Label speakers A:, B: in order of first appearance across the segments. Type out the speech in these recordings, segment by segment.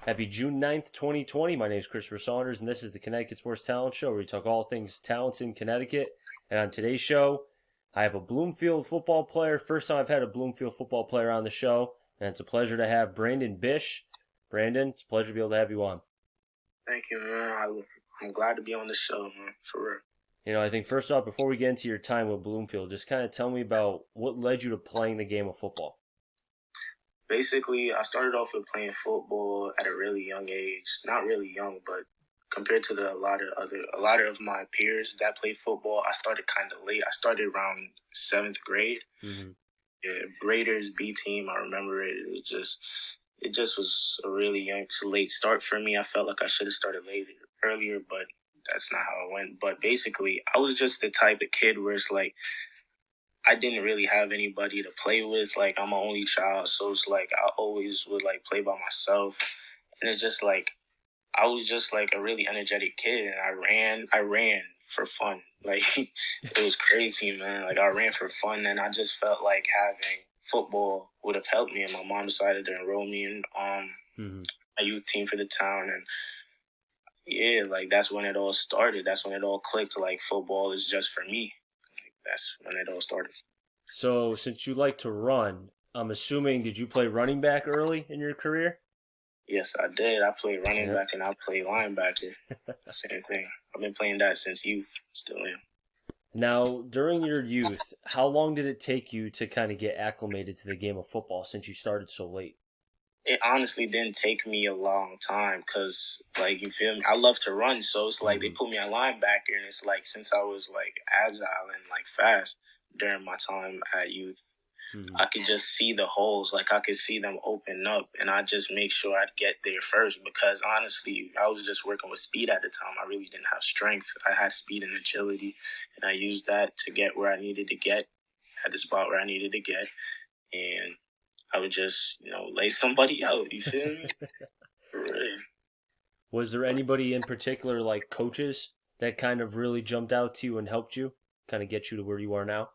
A: Happy June 9th, 2020. My name is Christopher Saunders, and this is the Connecticut Sports Talent Show, where we talk all things talents in Connecticut. And on today's show, I have a Bloomfield football player. First time I've had a Bloomfield football player on the show, and it's a pleasure to have Brandon Bish. Brandon, it's a pleasure to be able to have you on.
B: Thank you, man. I'm glad to be on the show, man, for real.
A: I think first off, before we get into your time with Bloomfield, just kind of tell me about what led you to playing the game of football.
B: Basically, I started off with playing football at a really young age. Not really young, but compared to a lot of my peers that played football, I started kind of late. I started around 7th grade.
A: Mm-hmm.
B: Yeah, Raiders B team. I remember it. It just was a really young, late start for me. I felt like I should have started earlier, but that's not how it went. But basically, I was just the type of kid where it's like, I didn't really have anybody to play with. Like, I'm an only child, so it's like I always would like play by myself. And it's just like I was just like a really energetic kid, and I ran for fun. Like, it was crazy, man. Like, I ran for fun, and I just felt like having football would have helped me. And my mom decided to enroll me in a youth team for the town, and yeah, like that's when it all started. That's when it all clicked. Like, football is just for me. That's when it all started.
A: So, since you like to run, I'm assuming, did you play running back early in your career?
B: Yes, I did. I played running back and I played linebacker. Same thing. I've been playing that since youth. Still am.
A: Now, during your youth, how long did it take you to kind of get acclimated to the game of football since you started so late?
B: It honestly didn't take me a long time because, like, you feel me? I love to run, so it's like they put me at linebacker, and it's like since I was, like, agile and, like, fast during my time at youth, I could just see the holes. Like, I could see them open up, and I just make sure I'd get there first because, honestly, I was just working with speed at the time. I really didn't have strength. I had speed and agility, and I used that to get where I needed to get at the spot where I needed to get, and I would just, lay somebody out. You feel me? Right.
A: Was there anybody in particular, like coaches, that kind of really jumped out to you and helped you kind of get you to where you are now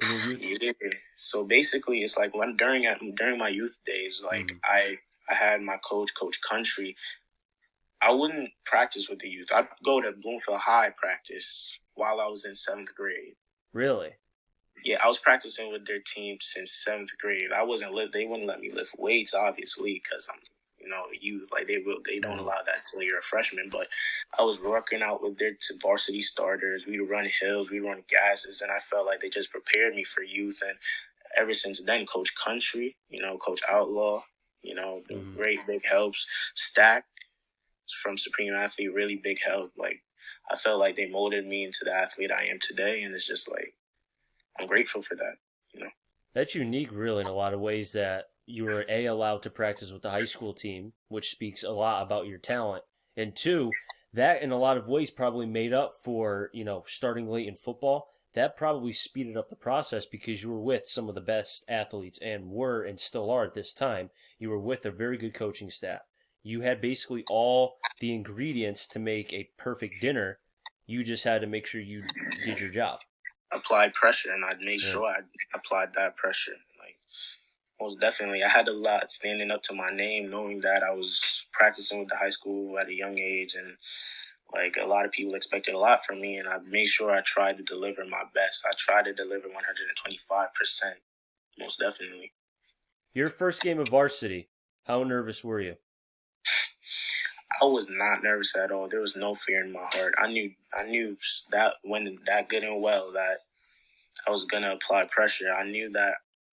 A: in your youth?
B: Yeah. So basically, it's like during my youth days, like I had my Coach Country. I wouldn't practice with the youth. I'd go to Bloomfield High practice while I was in 7th grade.
A: Really?
B: Yeah, I was practicing with their team since 7th grade. They wouldn't let me lift weights, obviously, because I'm, youth. Like, they don't allow that until you're a freshman. But I was working out with their varsity starters. We'd run hills, we'd run gases, and I felt like they just prepared me for youth. And ever since then, Coach Country, Coach Outlaw, the great big helps. Stack from Supreme Athlete, really big help. Like, I felt like they molded me into the athlete I am today, and it's just like, I'm grateful for that.
A: That's unique, really, in a lot of ways that you were allowed to practice with the high school team, which speaks a lot about your talent, and two, that in a lot of ways probably made up for starting late in football. That probably speeded up the process because you were with some of the best athletes and still are at this time. You were with a very good coaching staff. You had basically all the ingredients to make a perfect dinner. You just had to make sure you did your job.
B: Applied pressure, and I made sure I applied that pressure. Like, most definitely, I had a lot standing up to my name, knowing that I was practicing with the high school at a young age, and like a lot of people expected a lot from me, and I made sure I tried to deliver my best. I tried to deliver 125%, most definitely.
A: Your first game of varsity, how nervous were you?
B: I was not nervous at all. There was no fear in my heart. I knew that when that good and well that I was gonna apply pressure. I knew that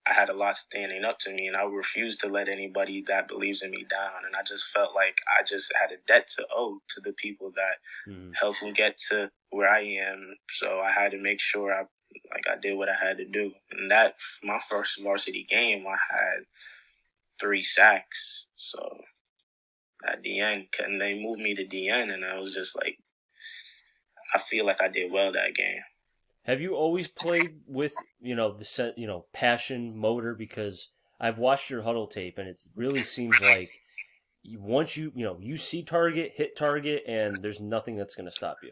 B: I had a lot standing up to me, and I refused to let anybody that believes in me down. And I just felt like I just had a debt to owe to the people that helped me get to where I am. So I had to make sure I did what I had to do. And that my first varsity game, I had 3 sacks. So at the end, and they moved me to DN, and I was just like, I feel like I did well that game.
A: Have you always played with, passion, motor? Because I've watched your huddle tape, and it really seems like once you see target, hit target, and there's nothing that's going to stop you.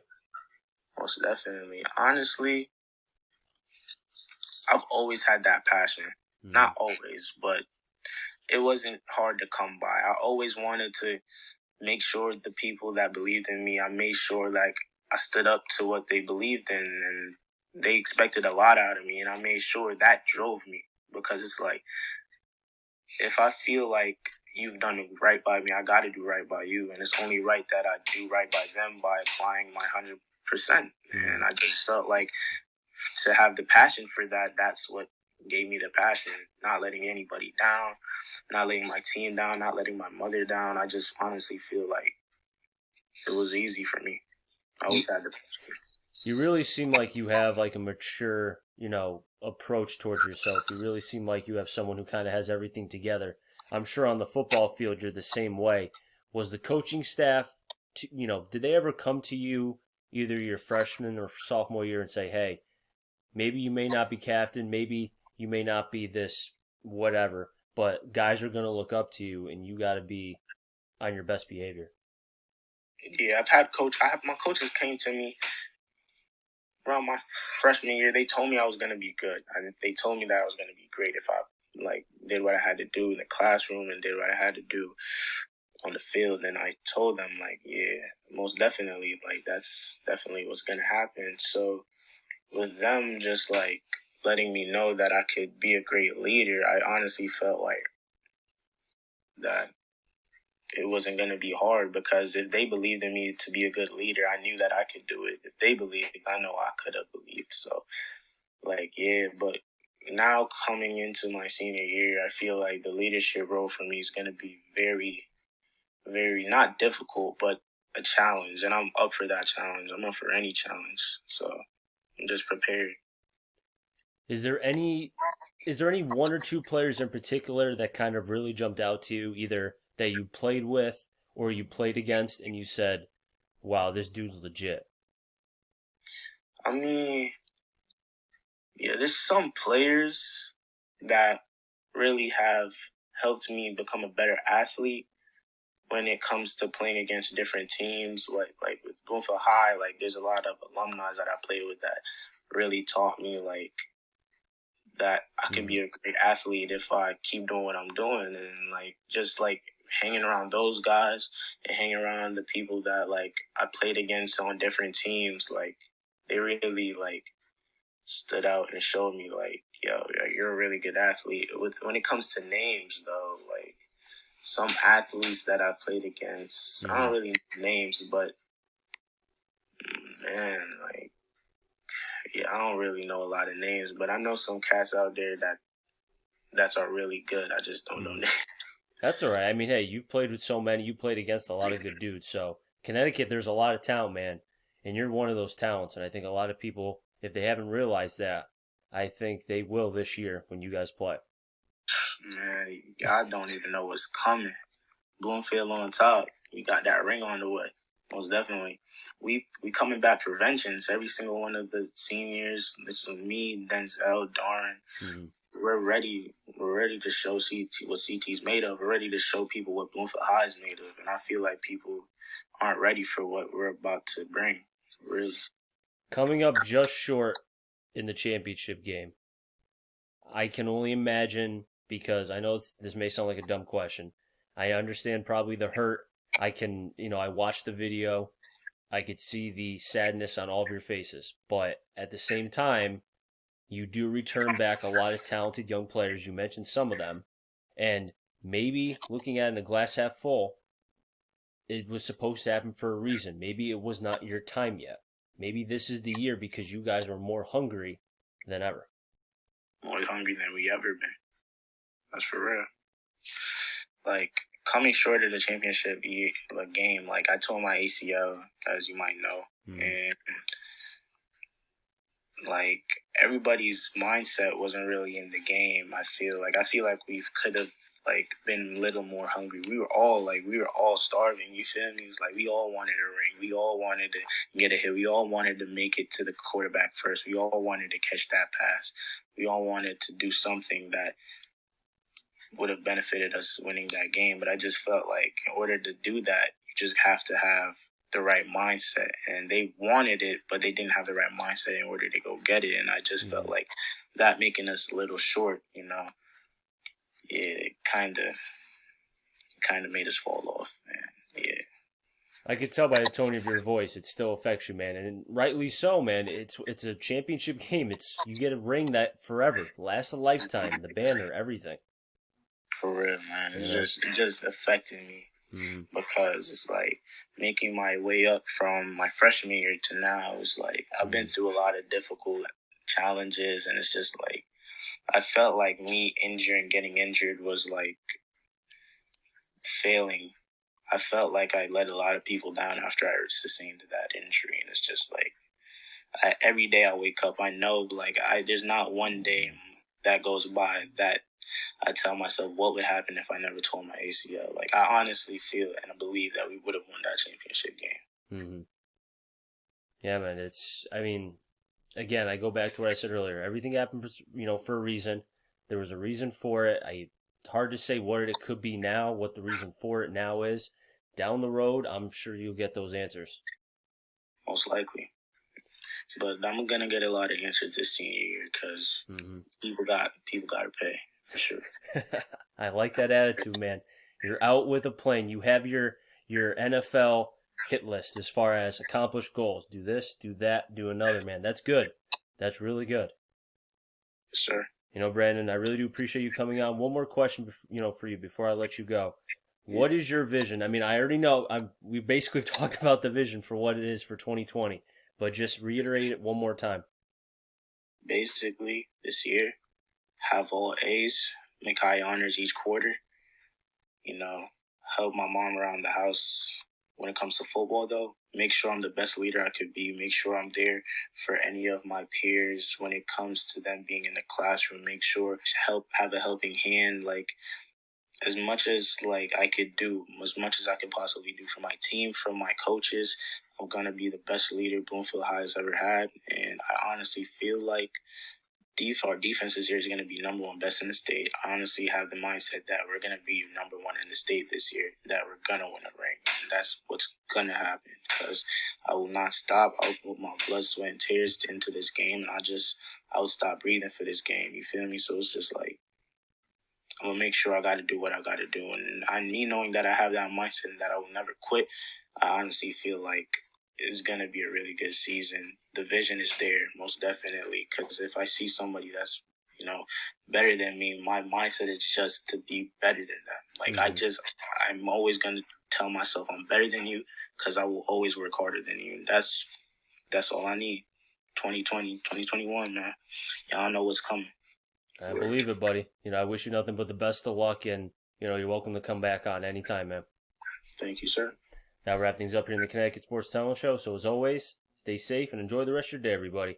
B: Most definitely. Honestly, I've always had that passion. Not always, but it wasn't hard to come by. I always wanted to make sure the people that believed in me, I made sure like I stood up to what they believed in, and they expected a lot out of me, and I made sure that drove me, because it's like, if I feel like you've done right by me, I got to do right by you, and it's only right that I do right by them by applying my 100%. And I just felt like to have the passion for that, that's what gave me the passion. Not letting anybody down, not letting my team down, not letting my mother down. I just honestly feel like it was easy for me. I always had the passion.
A: You really seem like you have like a mature, approach towards yourself. You really seem like you have someone who kind of has everything together. I'm sure on the football field you're the same way. Was the coaching staff, did they ever come to you either your freshman or sophomore year and say, "Hey, maybe you may not be captain, maybe you may not be this whatever, but guys are going to look up to you and you got to be on your best behavior"?
B: Yeah, my coaches came to me around my freshman year. They told me I was going to be good. They told me that I was going to be great if I did what I had to do in the classroom and did what I had to do on the field. And I told them yeah, most definitely, that's definitely what's going to happen. So with them just letting me know that I could be a great leader, I honestly felt like that it wasn't going to be hard, because if they believed in me to be a good leader, I knew that I could do it. If they believed, I know I could have believed. So yeah, but now coming into my senior year, I feel like the leadership role for me is going to be very, very not difficult, but a challenge. And I'm up for that challenge. I'm up for any challenge. So I'm just prepared.
A: Is there any one or two players in particular that kind of really jumped out to you, either that you played with or you played against, and you said, "Wow, this dude's legit"?
B: I mean, yeah, there's some players that really have helped me become a better athlete when it comes to playing against different teams. Like with Bloomfield High, there's a lot of alumni that I played with that really taught me that I can be a great athlete if I keep doing what I'm doing, and just hanging around those guys and hanging around the people that I played against on different teams, they really stood out and showed me yo, you're a really good athlete. When it comes to names though, some athletes that I played against, I don't really know names, but man, yeah, I don't really know a lot of names, but I know some cats out there that are really good. I just don't know names.
A: That's all right. I mean, hey, you played with so many. You played against a lot of good dudes. So Connecticut, there's a lot of talent, man, and you're one of those talents. And I think a lot of people, if they haven't realized that, I think they will this year when you guys play.
B: Man, I don't even know what's coming. Bloomfield on top. We got that ring on the way. Most definitely. We coming back for vengeance. Every single one of the seniors. This is me, Denzel, Darren. Mm-hmm. We're ready. We're ready to show CT what CT's made of. We're ready to show people what Bloomfield High is made of. And I feel like people aren't ready for what we're about to bring. Really.
A: Coming up just short in the championship game. I can only imagine, because I know this may sound like a dumb question. I understand probably the hurt. I can, I watched the video. I could see the sadness on all of your faces. But at the same time, you do return back a lot of talented young players. You mentioned some of them. And maybe looking at it in a glass half full, it was supposed to happen for a reason. Maybe it was not your time yet. Maybe this is the year because you guys are more hungry than ever.
B: More hungry than we ever been. That's for real. Coming short of the championship game, I tore my ACL, as you might know. And everybody's mindset wasn't really in the game. I feel like we could have been a little more hungry. We were all starving. You feel me? It's we all wanted a ring. We all wanted to get a hit. We all wanted to make it to the quarterback first. We all wanted to catch that pass. We all wanted to do something that would have benefited us winning that game. But I just felt in order to do that, you just have to have the right mindset. And they wanted it, but they didn't have the right mindset in order to go get it. And I just felt that making us a little short, it kind of made us fall off, man. Yeah.
A: I could tell by the tone of your voice, it still affects you, man, and rightly so, man. It's a championship game. It's you get a ring that forever lasts a lifetime. The banner, everything.
B: For real, man. It just affected me because it's like making my way up from my freshman year to now. It's like I've been through a lot of difficult challenges, and it's just like I felt like me getting injured was like failing. I felt like I let a lot of people down after I sustained that injury, and it's just like every day I wake up, I know like there's not one day that goes by that I tell myself what would happen if I never tore my ACL. Like I honestly feel and I believe that we would have won that championship game.
A: Mm-hmm. Yeah, man. I mean, again, I go back to what I said earlier. Everything happened, for a reason. There was a reason for it. Hard to say what it could be now, what the reason for it now is. Down the road, I'm sure you'll get those answers.
B: Most likely. But I'm gonna get a lot of answers this senior year because people got to pay for sure.
A: I like that attitude, man. You're out with a plan. You have your NFL hit list as far as accomplished goals. Do this, do that, do another, man. That's good. That's really good.
B: Yes, sir.
A: Brandon, I really do appreciate you coming on. One more question, for you before I let you go. What is your vision? I mean, I already know. We basically talked about the vision for what it is for 2020, but just reiterate it one more time.
B: Basically, this year, have all A's, make high honors each quarter. Help my mom around the house when it comes to football, though. Make sure I'm the best leader I could be. Make sure I'm there for any of my peers when it comes to them being in the classroom. Make sure to have a helping hand, like as much as like I could do, as much as I could possibly do for my team, for my coaches. I'm gonna be the best leader Bloomfield High has ever had, and I honestly feel like our defense this year is going to be number one best in the state. I honestly have the mindset that we're going to be number one in the state this year, that we're going to win a ring. And that's what's going to happen because I will not stop. I'll put my blood, sweat, and tears into this game, and I will stop breathing for this game. You feel me? So it's just like, I'm going to make sure I got to do what I got to do. And me knowing that I have that mindset and that I will never quit, I honestly feel like it's going to be a really good season. The vision is there, most definitely, because if I see somebody that's, better than me, my mindset is just to be better than them. Like, I'm always going to tell myself I'm better than you because I will always work harder than you. And that's all I need. 2020, 2021, man. Y'all know what's coming.
A: I believe it, buddy. I wish you nothing but the best of luck, and, you're welcome to come back on anytime, man.
B: Thank you, sir.
A: That'll wrap things up here in the Connecticut Sports Talent Show. So as always, stay safe and enjoy the rest of your day, everybody.